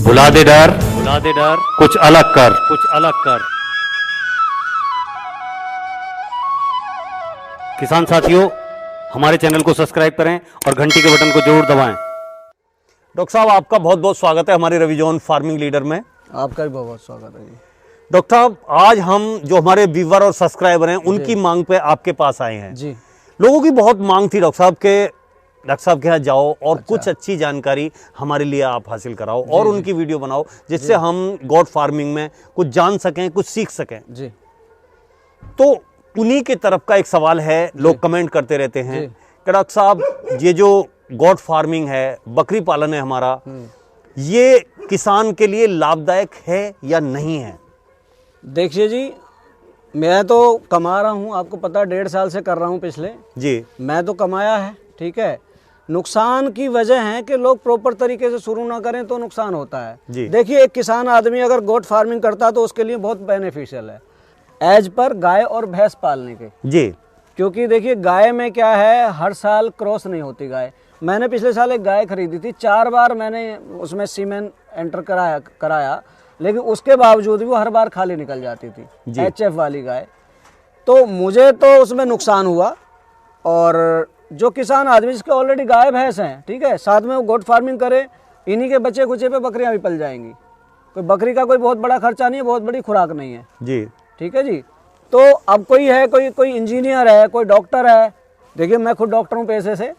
भुला दे डर, भुला दे डर, कुछ अलग कर, कुछ अलग कर। किसान साथियों, हमारे चैनल को सब्सक्राइब करें और घंटी के बटन को जरूर दबाएं। डॉक्टर साहब, आपका बहुत बहुत स्वागत है हमारे रविजोन फार्मिंग लीडर में। आपका भी बहुत बहुत स्वागत है जी। डॉक्टर साहब, आज हम जो हमारे व्यूअर और सब्सक्राइबर हैं उनकी मांग पे आपके पास आए हैं जी। लोगों की बहुत मांग थी डॉक्टर साहब के यहाँ जाओ और कुछ अच्छी जानकारी हमारे लिए आप हासिल कराओ और उनकी वीडियो बनाओ जिससे हम गॉड फार्मिंग में कुछ जान सकें, कुछ सीख सकें जी। तो उन्हीं के तरफ का एक सवाल है, लोग कमेंट करते रहते हैं कि डॉक्टर साहब, ये जो गॉड फार्मिंग है, बकरी पालन है हमारा, ये किसान के लिए लाभदायक है या नहीं है? देखिए जी, मैं तो कमा रहा हूँ, आपको पता 1.5 साल से कर रहा हूँ पिछले जी। मैं तो कमाया है, ठीक है। नुकसान की वजह है कि लोग प्रॉपर तरीके से शुरू ना करें तो नुकसान होता है। देखिए, एक किसान आदमी अगर गोट फार्मिंग करता है तो उसके लिए बहुत बेनिफिशियल है एज पर गाय और भैंस पालने के जी। क्योंकि देखिए, गाय में क्या है, हर साल क्रॉस नहीं होती गाय। मैंने पिछले साल एक गाय खरीदी थी, 4 बार मैंने उसमें सीमेन एंटर कराया लेकिन उसके बावजूद भी वो हर बार खाली निकल जाती थी, HF वाली गाय। तो मुझे तो उसमें नुकसान हुआ, और जो किसान आदमी जिसके ऑलरेडी गाय भैंस हैं, ठीक है, साथ में वो गोट फार्मिंग करे, इन्हीं के बच्चे कुचे पे बकरियां भी पल जाएंगी। कोई बकरी का कोई बहुत बड़ा खर्चा नहीं है, बहुत बड़ी खुराक नहीं है जी, ठीक है जी। तो अब कोई है, कोई इंजीनियर है, कोई डॉक्टर है। देखिए, मैं खुद डॉक्टर हूँ पेशे से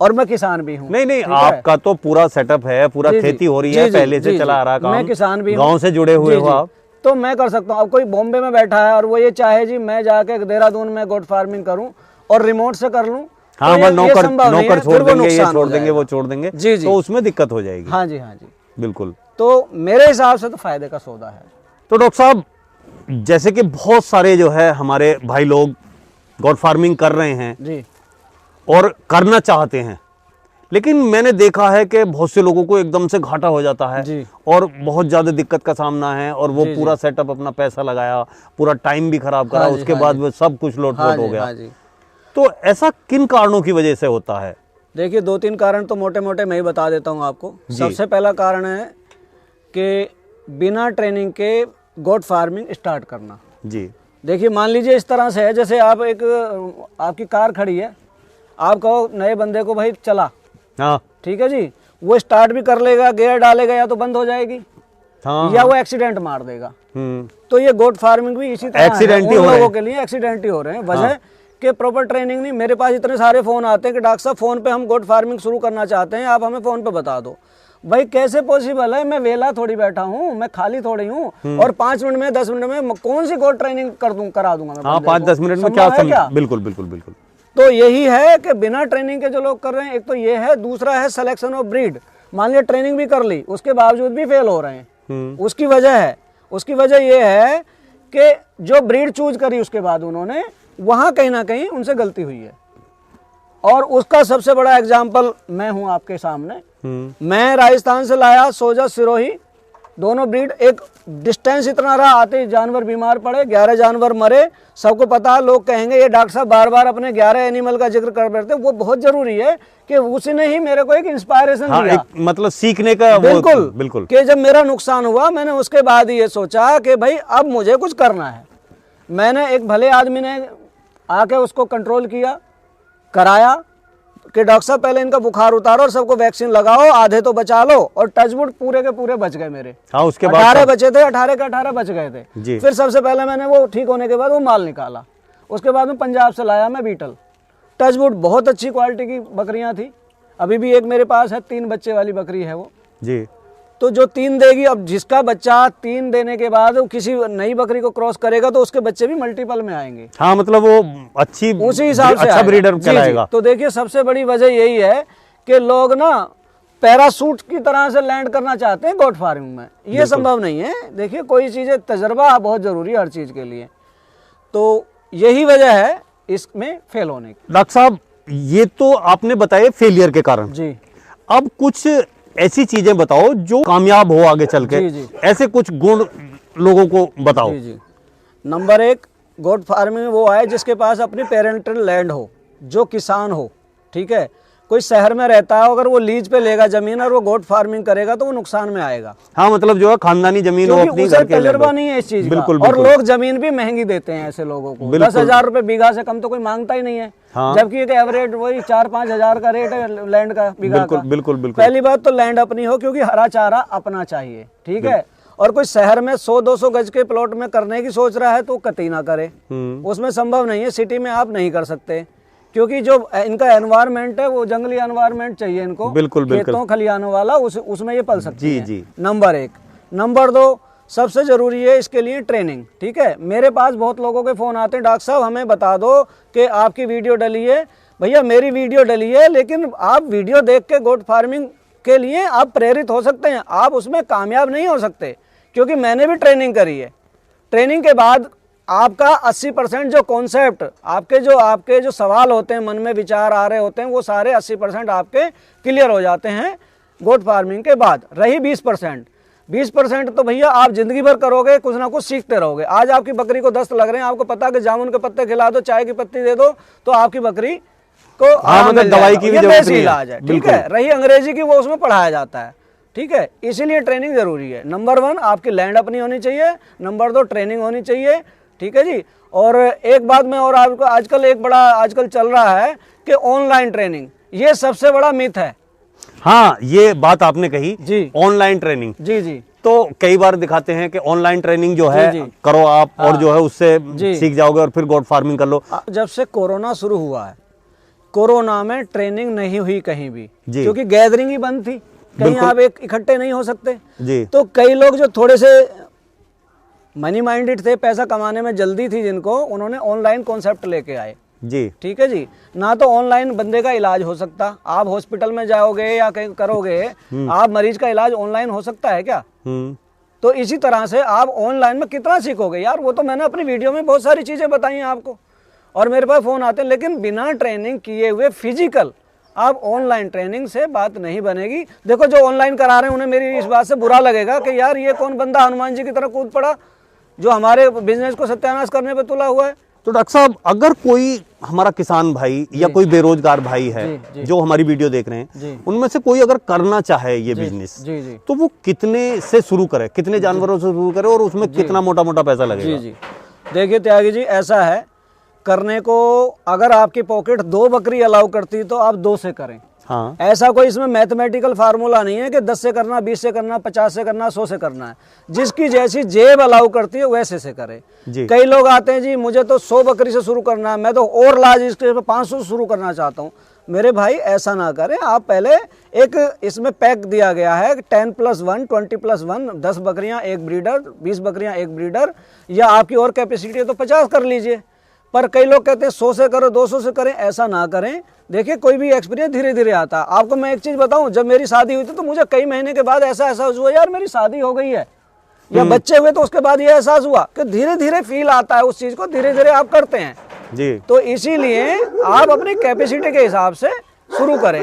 और मैं किसान भी हूँ। नहीं, आपका तो पूरा सेटअप है, पूरा खेती हो रही है, पहले से चला आ रहा काम। मैं किसान भी हूँ, गाँव से जुड़े हुए हो आप, तो मैं कर सकता हूँ। अब कोई बॉम्बे में बैठा है और वो ये चाहे जी मैं जाके देहरादून में गोट फार्मिंग करूँ और रिमोट से कर लूँ, हाँ, तो नौकर छोड़ देंगे, ये छोड़ देंगे, वो छोड़ देंगे जी, तो उसमें दिक्कत हो जाएगी। हाँ जी, हाँ जी, बिल्कुल। तो मेरे हिसाब से तो फायदे का सौदा है। तो डॉक्टर साहब, जैसे कि बहुत सारे जो है हमारे भाई लोग गॉड फार्मिंग कर रहे हैं जी और करना चाहते हैं, लेकिन मैंने देखा है कि बहुत से लोगों को एकदम से घाटा हो जाता है जी, और बहुत ज्यादा दिक्कत का सामना है, और वो पूरा सेटअप, अपना पैसा लगाया, पूरा टाइम भी खराब करा, उसके बाद वो सब कुछ लोट-पोट हो गया। तो ऐसा किन कारणों की वजह से होता है? देखिए, 2-3 कारण तो मोटे मोटे मैं ही बता देता हूँ आपको। सबसे पहला कारण है कि बिना ट्रेनिंग के गोट फार्मिंग स्टार्ट करना जी। देखिए, मान लीजिए इस तरह से है, जैसे आपकी कार खड़ी है, आप कहो नए बंदे को भाई चला, हाँ ठीक है जी, वो स्टार्ट भी कर लेगा, गियर डालेगा, या तो बंद हो जाएगी, हाँ, या वो एक्सीडेंट मार देगा। तो ये गोट फार्मिंग भी इसी तरह एक्सीडेंट है, उन लोगों के लिए एक्सीडेंट ही हो रहे हैं। वजह कि प्रॉपर ट्रेनिंग नहीं। मेरे पास इतने सारे फोन आते हैं कि डॉक्टर साहब, फोन पे हम गोट फार्मिंग शुरू करना चाहते हैं, आप हमें फोन पे बता दो। भाई कैसे पॉसिबल है? मैं वेला थोड़ी बैठा हूँ, मैं खाली थोड़ी हूँ, और 5 मिनट में 10 मिनट में कौन सी गोट ट्रेनिंग करा दूंगा मैं? 5-10 मिनट में क्या? बिल्कुल बिल्कुल बिल्कुल। तो यही है कि बिना ट्रेनिंग के जो लोग कर रहे हैं, एक तो ये है, दूसरा है सिलेक्शन ऑफ ब्रीड। मान लिया ट्रेनिंग भी कर ली, उसके बावजूद भी फेल हो रहे हैं। उसकी वजह ये है कि जो ब्रीड चूज करी उसके बाद उन्होंने, वहां कहीं ना कहीं उनसे गलती हुई है। और उसका सबसे बड़ा एग्जाम्पल मैं हूं आपके सामने। मैं राजस्थान से लाया सोजा सिरोही, दोनों ब्रीड, एक डिस्टेंस इतना रहा, आते ही जानवर बीमार पड़े, 11 जानवर मरे। सबको पता, लोग कहेंगे ये डॉक्टर साहब बार बार अपने 11 एनिमल का जिक्र कर बैठते, वो बहुत जरूरी है कि उसने ही मेरे को एक इंस्पायरेशन दिया, मतलब सीखने का। बिल्कुल कि जब मेरा नुकसान हुआ, मैंने उसके बाद ये सोचा कि भाई अब मुझे कुछ करना है। मैंने एक भले आदमी ने आके उसको कंट्रोल किया, कराया कि डॉक्टर साहब पहले इनका बुखार उतारो और सबको वैक्सीन लगाओ, आधे तो बचा लो, और टचवुड पूरे के पूरे बच गए मेरे। हाँ, उसके बाद 18 बचे थे, 18 के 18 बच गए थे। फिर सबसे पहले मैंने वो ठीक होने के बाद वो माल निकाला। उसके बाद में पंजाब से लाया मैं बीटल, टचवुड, बहुत अच्छी क्वालिटी की बकरियां थी। अभी भी एक मेरे पास है, 3 बच्चे वाली बकरी है वो जी। तो जो 3 देगी, अब जिसका बच्चा 3 देने के बाद वो किसी नई बकरी को क्रॉस करेगा तो उसके बच्चे भी मल्टीपल में आएंगे। हाँ, मतलब वो अच्छी, उसी हिसाब से अच्छा ब्रीडर कहलाएगा। तो देखिए, सबसे बड़ी वजह यही है कि लोग ना पैरासूट की तरह से लैंड करना चाहते हैं गोट फार्मिंग में। ये संभव नहीं है। देखिए, कोई चीजें तजर्बा बहुत जरूरी है हर चीज के लिए। तो यही वजह है इसमें फेल होने की। डॉक्टर साहब, ये तो आपने बताए फेलियर के कारण जी। अब कुछ ऐसी चीजें बताओ जो कामयाब हो आगे चल के। ऐसे कुछ गुण लोगों को बताओ। जी। नंबर 1, गोट फार्मिंग वो है जिसके पास अपनी पेरेंटल लैंड हो, जो किसान हो, ठीक है। कोई शहर में रहता है, अगर वो लीज पे लेगा जमीन और वो गोट फार्मिंग करेगा तो वो नुकसान में आएगा। हाँ, मतलब जो है खानदानी जमीन हो, अपनी उसे घर के तजुर्बा लगभग। नहीं है इस चीज बिल्कुल, का। और बिल्कुल। लोग जमीन भी महंगी देते हैं ऐसे लोगों को। बिल्कुल। 10,000 रुपए बीघा से कम तो कोई मांगता ही नहीं है। हाँ। जबकि एक एवरेज वही 4-5 हजार का रेट है लैंड का, बीघा बिल्कुल, का। बिल्कुल, बिल्कुल। पहली बात तो लैंड अपनी हो, क्योंकि हरा चारा अपना चाहिए, ठीक है। और कोई शहर में 100-200 गज के प्लॉट में करने की सोच रहा है तो कतई ना करे, उसमें संभव नहीं है। सिटी में आप नहीं कर सकते, क्योंकि जो इनका एनवायरनमेंट है वो जंगली एनवायरनमेंट चाहिए इनको। बिल्कुल, बिल्कुल। खेतों खलिहानों वाला, उसमें ये पल सकती जी, है। जी। नंबर 1। नंबर 2, सबसे जरूरी है इसके लिए ट्रेनिंग, ठीक है। मेरे पास बहुत लोगों के फोन आते हैं, डॉक्टर साहब हमें बता दो कि आपकी वीडियो डली है। भैया मेरी वीडियो डली है, लेकिन आप वीडियो देख के गोट फार्मिंग के लिए आप प्रेरित हो सकते हैं, आप उसमें कामयाब नहीं हो सकते, क्योंकि मैंने भी ट्रेनिंग करी है। ट्रेनिंग के बाद आपका 80% जो कॉन्सेप्ट, आपके जो सवाल होते हैं, मन में विचार आ रहे होते हैं, वो सारे 80% आपके क्लियर हो जाते हैं गोट फार्मिंग के बाद। रही 20% तो भैया आप जिंदगी भर करोगे, कुछ ना कुछ सीखते रहोगे। आज आपकी बकरी को दस्त लग रहे हैं, आपको पता है कि जामुन के पत्ते खिला दो, चाय की पत्ती दे दो, तो आपकी बकरी को मतलब दवाई की भी जरूरत नहीं है। इलाज है, ठीक है। रही अंग्रेजी की, वो उसमें पढ़ाया जाता है, ठीक है। इसीलिए ट्रेनिंग जरूरी है। नंबर 1 आपकी लैंड अपनी होनी चाहिए, नंबर 2 ट्रेनिंग होनी चाहिए, ठीक है जी। और एक बात मैं और आपको, आजकल चल रहा है कि ऑनलाइन ट्रेनिंग, ये सबसे बड़ा मिथ है। हाँ, ये बात आपने कही जी। Online training. जी जी। तो कई बार दिखाते हैं कि ऑनलाइन ट्रेनिंग जो है जी। करो आप, और जो है उससे जी। सीख जाओगे और फिर गोट फार्मिंग कर लो। जब से कोरोना शुरू हुआ है, कोरोना में ट्रेनिंग नहीं हुई कहीं भी, जी। क्योंकि गैदरिंग ही बंद थी, कहीं आप एक इकट्ठे नहीं हो सकते। जी। तो कई लोग जो थोड़े से मनी माइंडेड थे, पैसा कमाने में जल्दी थी जिनको, उन्होंने ऑनलाइन कॉन्सेप्ट लेके आए, जी। ठीक है जी। ना तो ऑनलाइन बंदे का इलाज हो सकता, आप हॉस्पिटल में जाओगे या कहीं करोगे, आप मरीज का इलाज ऑनलाइन हो सकता है क्या? तो इसी तरह से आप ऑनलाइन में कितना सीखोगे यार। वो तो मैंने अपनी वीडियो में बहुत सारी चीजें बताई हैं आपको, और मेरे पास फोन आते हैं, लेकिन बिना ट्रेनिंग किए हुए फिजिकल आप ऑनलाइन ट्रेनिंग से बात नहीं बनेगी। देखो जो ऑनलाइन करा रहे हैं उन्हें मेरी इस बात से बुरा लगेगा कि यार ये कौन बंदा हनुमान जी की तरह कूद पड़ा जो हमारे बिजनेस को सत्यानाश करने पे तुला हुआ है। तो डॉक्टर साहब, अगर कोई हमारा किसान भाई या कोई बेरोजगार भाई है जी। जो हमारी वीडियो देख रहे हैं, उनमें से कोई अगर करना चाहे ये बिजनेस, जी। तो वो कितने से शुरू करे, कितने जानवरों से शुरू करे, और उसमें कितना मोटा मोटा पैसा लगेगा? जी। देखिए त्यागी जी, ऐसा है, करने को अगर आपकी पॉकेट 2 बकरी अलाउ करती तो आप 2 से करें। हाँ। ऐसा कोई इसमें मैथमेटिकल फार्मूला नहीं है कि 10 से करना, 20 से करना, 50 से करना, 100 से करना है। जिसकी जैसी जेब अलाउ करती है वैसे से करे। कई लोग आते हैं जी मुझे तो 100 बकरी से शुरू करना है, मैं तो और लार्ज स्केल पे 500 से शुरू करना चाहता हूँ। मेरे भाई ऐसा ना करें, आप पहले एक इसमें पैक दिया गया है 10+1, 20+1, 10 बकरियां एक ब्रीडर, 20 बकरियां एक ब्रीडर, या आपकी और कैपेसिटी है तो 50 कर लीजिए। पर कई लोग कहते हैं 100 से करो, 200 से करें, ऐसा ना करें। देखिए कोई भी एक्सपीरियंस धीरे धीरे आता है। आपको मैं एक चीज बताऊं, जब मेरी शादी हुई थी तो मुझे कई महीने के बाद ऐसा एहसास हुआ यार मेरी शादी हो गई है, या बच्चे हुए, तो उसके बाद ये एहसास हुआ कि धीरे धीरे फील आता है उस चीज को, धीरे धीरे आप करते हैं जी। तो इसीलिए आप अपनी कैपेसिटी के हिसाब से शुरू करें।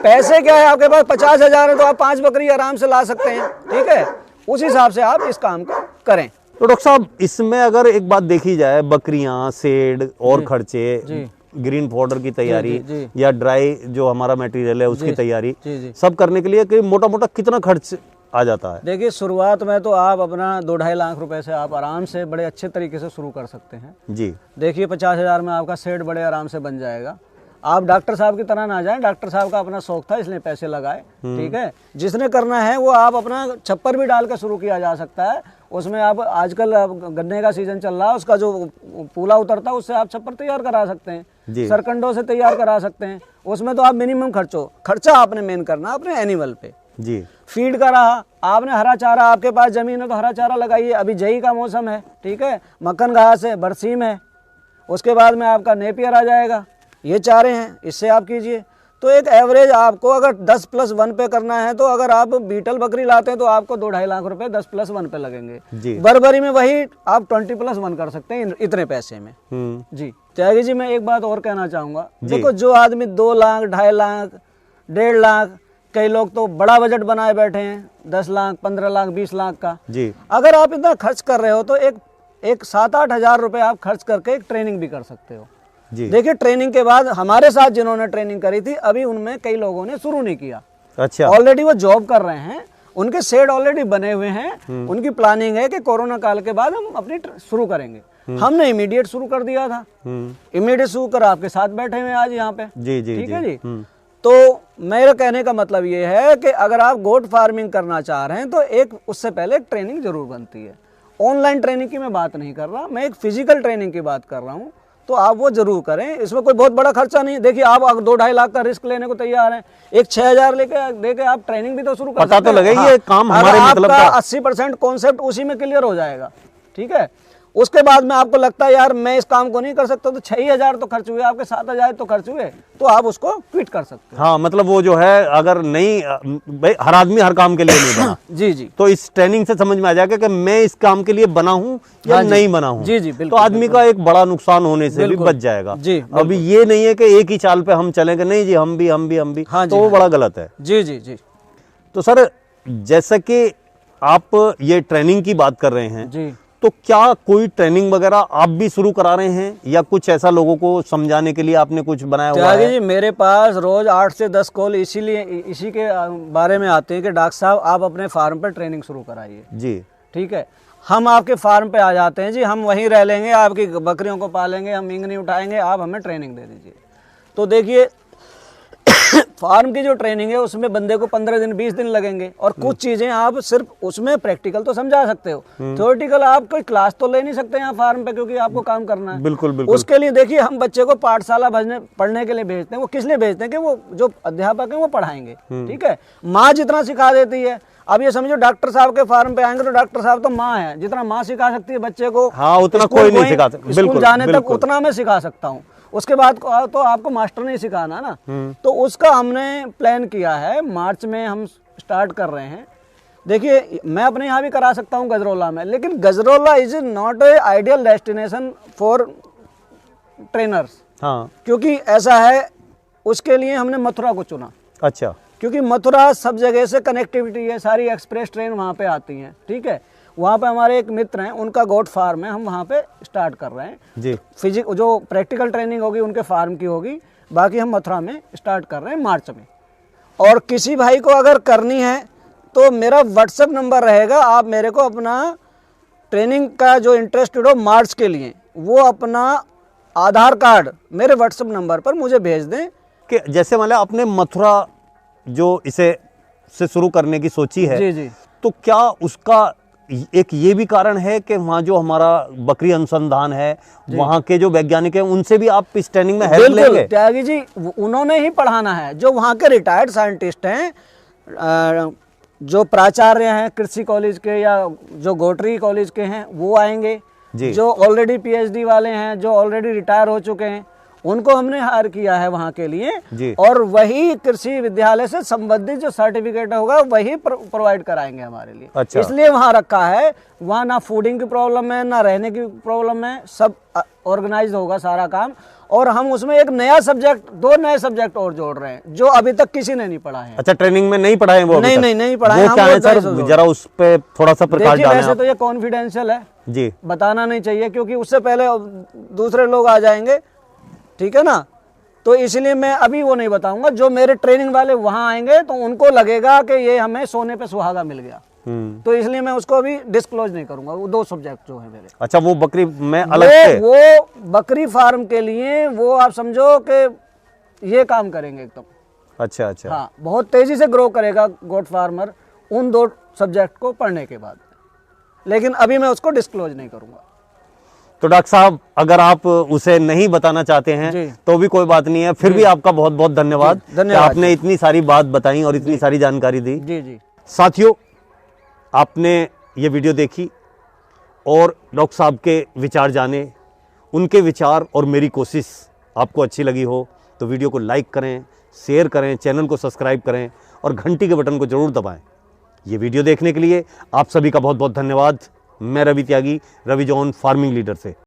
पैसे क्या है, आपके पास 50,000 है तो आप 5 बकरी आराम से ला सकते हैं, ठीक है। उस हिसाब से आप इस काम को करें। तो डॉक्टर साहब, इसमें अगर एक बात देखी जाए, बकरियां, शेड और खर्चे, ग्रीन पाउडर की तैयारी या ड्राई जो हमारा मटेरियल है उसकी तैयारी, सब करने के लिए कि मोटा मोटा कितना खर्च आ जाता है? देखिए शुरुआत में तो आप अपना 2-2.5 लाख रुपए से आप आराम से बड़े अच्छे तरीके से शुरू कर सकते हैं जी। देखिए 50,000 में आपका सेट बड़े आराम से बन जाएगा। आप डॉक्टर साहब की तरह ना जाएं, डॉक्टर साहब का अपना शौक था इसलिए पैसे लगाए, ठीक है। जिसने करना है वो आप अपना छप्पर भी डाल के शुरू किया जा सकता है। उसमें आप आजकल गन्ने का सीजन चल रहा है, उसका जो पूला उतरता है उससे आप छप्पर तैयार करा सकते हैं, सरकंडों से तैयार करा सकते हैं। उसमें तो आप मिनिमम खर्चा आपने मेन करना अपने एनिमल पे जी। फीड का रहा, आपने हरा चारा, आपके पास जमीन है तो हरा चारा लगाइए। अभी जई का मौसम है, ठीक है, मक्खन घास है, बरसीम है, उसके बाद में आपका नेपियर आ जाएगा, ये चारे हैं, इससे आप कीजिए। तो एक एवरेज आपको अगर 10+1 पे करना है तो अगर आप बीटल बकरी लाते हैं तो आपको 2-2.5 लाख रुपए 10+1 पे लगेंगे जी। बरबरी में वही आप 20+1 कर सकते हैं इतने पैसे में जी। त्यागी जी मैं एक बात और कहना चाहूंगा, देखो जो आदमी 2 लाख, 2.5 लाख, 1.5 लाख, कई लोग तो बड़ा बजट बनाए बैठे हैं 10 लाख, 15 लाख, 20 लाख का जी। अगर आप इतना खर्च कर रहे हो तो एक 7-8 हज़ार रुपए आप खर्च करके एक ट्रेनिंग भी कर सकते हो। जी। देखिए ट्रेनिंग के बाद हमारे साथ जिन्होंने ट्रेनिंग करी थी, अभी उनमें कई लोगों ने शुरू नहीं किया। अच्छा। ऑलरेडी वो जॉब कर रहे हैं, उनके शेड ऑलरेडी बने हुए हैं, उनकी प्लानिंग है कि कोरोना काल के बाद हम अपनी शुरू करेंगे। हमने इमीडिएट शुरू कर दिया था, इमीडिएट शुरू कर आपके साथ बैठे हुए आज यहाँ पे। जी जी ठीक है जी। तो मेरा कहने का मतलब ये है कि अगर आप गोट फार्मिंग करना चाह रहे हैं तो एक उससे पहले एक ट्रेनिंग जरूर बनती है। ऑनलाइन ट्रेनिंग की मैं बात नहीं कर रहा, मैं एक फिजिकल ट्रेनिंग की बात कर रहा हूँ। तो आप वो जरूर करें, इसमें कोई बहुत बड़ा खर्चा नहीं। देखिए आप 2-2.5 लाख का रिस्क लेने को तैयार हैं, एक 6,000 लेके आप ट्रेनिंग भी तो शुरू कर सकते हैं। पता तो लगे ये काम हमारे मतलब का 80% कॉन्सेप्ट उसी में क्लियर हो जाएगा। ठीक है, उसके बाद में आपको लगता है यार मैं इस काम को नहीं कर सकता, तो 6,000 तो खर्च हुए, आपके 7,000 तो खर्च हुए, तो आप उसको क्विट कर सकते हैं। हाँ, मतलब वो जो है अगर नहीं, भाई हर आदमी हर काम के लिए नहीं बना। जी जी। तो इस ट्रेनिंग से समझ में आ जाएगा कि मैं इस काम के लिए बना हूँ या नहीं बना हूँ। जी जी, तो बिल्कुल। आदमी का एक बड़ा नुकसान होने से भी बच जाएगा। जी, अभी ये नहीं है कि एक ही चाल पे हम चलेंगे, नहीं जी हम भी हाँ तो वो बड़ा गलत है। जी जी जी। तो सर जैसा कि आप ये ट्रेनिंग की बात कर रहे हैं, जी। तो क्या कोई ट्रेनिंग वगैरह आप भी शुरू करा रहे हैं या कुछ ऐसा लोगों को समझाने के लिए आपने कुछ बनाया हुआ त्यागी है? जी, मेरे पास रोज 8 से 10 कॉल इसी के बारे में आते हैं कि डॉक्टर साहब आप अपने फार्म पर ट्रेनिंग शुरू कराइए। जी। ठीक है, हम आपके फार्म पे आ जाते हैं जी, हम वहीं रह लेंगे, आपकी बकरियों को पालेंगे, हम इंगनी उठाएंगे, आप हमें ट्रेनिंग दे दीजिए। तो देखिए फार्म की जो ट्रेनिंग है उसमें बंदे को 15 दिन 20 दिन लगेंगे, और कुछ चीजें आप सिर्फ उसमें प्रैक्टिकल तो समझा सकते हो, थ्योरेटिकल आप कोई क्लास तो ले नहीं सकते यहाँ फार्म पे, क्योंकि आपको काम करना है। बिल्कुल बिल्कुल। उसके लिए देखिए हम बच्चे को पाठशाला पढ़ने के लिए भेजते हैं। वो किस लिए भेजते हैं कि वो जो अध्यापक है वो पढ़ाएंगे। ठीक है, माँ जितना सिखा देती है, अब ये समझो डॉक्टर साहब के फार्म पे आएंगे तो डॉक्टर साहब तो माँ है, जितना माँ सिखा सकती है बच्चे को, हाँ, उतना कोई नहीं सिखा सकता। स्कूल जाने तक उतना मैं सिखा सकता हूँ, उसके बाद तो आपको मास्टर नहीं सिखाना ना। तो उसका हमने प्लान किया है, मार्च में हम स्टार्ट कर रहे हैं। देखिए मैं अपने यहाँ भी करा सकता हूँ गजरौला में, लेकिन Gajraula is not a ideal destination for trainers. हाँ, क्योंकि ऐसा है, उसके लिए हमने मथुरा को चुना। अच्छा। क्योंकि मथुरा सब जगह से कनेक्टिविटी है, सारी एक्सप्रेस ट्रेन वहाँ पे आती हैं। ठीक है, वहाँ पे हमारे एक मित्र हैं, उनका गोट फार्म है, हम वहाँ पे स्टार्ट कर रहे हैं जी। फिजिक जो प्रैक्टिकल ट्रेनिंग होगी उनके फार्म की होगी, बाकी हम मथुरा में स्टार्ट कर रहे हैं मार्च में। और किसी भाई को अगर करनी है तो मेरा व्हाट्सएप नंबर रहेगा, आप मेरे को अपना ट्रेनिंग का जो इंटरेस्टेड हो मार्च के लिए, वो अपना आधार कार्ड मेरे व्हाट्सएप नंबर पर मुझे भेज दें। कि जैसे मतलब आपने मथुरा जो इसे से शुरू करने की सोची है, जी जी। तो क्या उसका एक ये भी कारण है कि वहाँ जो हमारा बकरी अनुसंधान है, वहाँ के जो वैज्ञानिक हैं, उनसे भी आप इस ट्रेनिंग में हेल्प लेंगे? त्यागी जी, उन्होंने ही पढ़ाना है, जो वहाँ के रिटायर्ड साइंटिस्ट हैं, जो प्राचार्य हैं कृषि कॉलेज के या जो गोटरी कॉलेज के हैं, वो आएंगे। जो ऑलरेडी पीएचडी वाले हैं, जो ऑलरेडी रिटायर हो चुके हैं, उनको हमने हायर किया है वहाँ के लिए, और वही कृषि विद्यालय से संबंधित जो सर्टिफिकेट होगा वही प्रोवाइड कराएंगे हमारे लिए। अच्छा। इसलिए वहाँ रखा है, वहाँ ना फूडिंग की प्रॉब्लम है, ना रहने की प्रॉब्लम है, सब ऑर्गेनाइज होगा सारा काम। और हम उसमें एक नया सब्जेक्ट, 2 नए सब्जेक्ट और जोड़ रहे हैं जो अभी तक किसी ने नहीं पढ़ा है। अच्छा, ट्रेनिंग में नहीं पढ़ाए वो? नहीं पढ़ाए। वो क्या है सर, जरा उस पे थोड़ा सा प्रकाश डालें। वैसे तो ये कॉन्फिडेंशियल है जी, बताना नहीं चाहिए, क्योंकि उससे पहले दूसरे लोग आ जाएंगे। ठीक है ना, तो इसलिए मैं अभी वो नहीं बताऊंगा। जो मेरे ट्रेनिंग वाले वहां आएंगे तो उनको लगेगा कि ये हमें सोने पे सुहागा मिल गया, तो इसलिए मैं उसको अभी डिस्क्लोज नहीं करूंगा। वो 2 सब्जेक्ट जो है मेरे। अच्छा, वो बकरी में अलग से वो बकरी फार्म के लिए वो आप समझो कि ये काम करेंगे एकदम। अच्छा अच्छा। हाँ, बहुत तेजी से ग्रो करेगा गोट फार्मर उन 2 सब्जेक्ट को पढ़ने के बाद, लेकिन अभी मैं उसको डिस्क्लोज नहीं करूंगा। तो डॉक्टर साहब, अगर आप उसे नहीं बताना चाहते हैं तो भी कोई बात नहीं है, फिर भी आपका बहुत बहुत धन्यवाद कि आपने इतनी सारी बात बताई और इतनी सारी जानकारी दी। जी जी। साथियों, आपने ये वीडियो देखी और डॉक्टर साहब के विचार जाने, उनके विचार और मेरी कोशिश आपको अच्छी लगी हो तो वीडियो को लाइक करें, शेयर करें, चैनल को सब्सक्राइब करें और घंटी के बटन को जरूर दबाएं। ये वीडियो देखने के लिए आप सभी का बहुत बहुत धन्यवाद। मैं रवि त्यागी, रवि जॉन फार्मिंग लीडर से।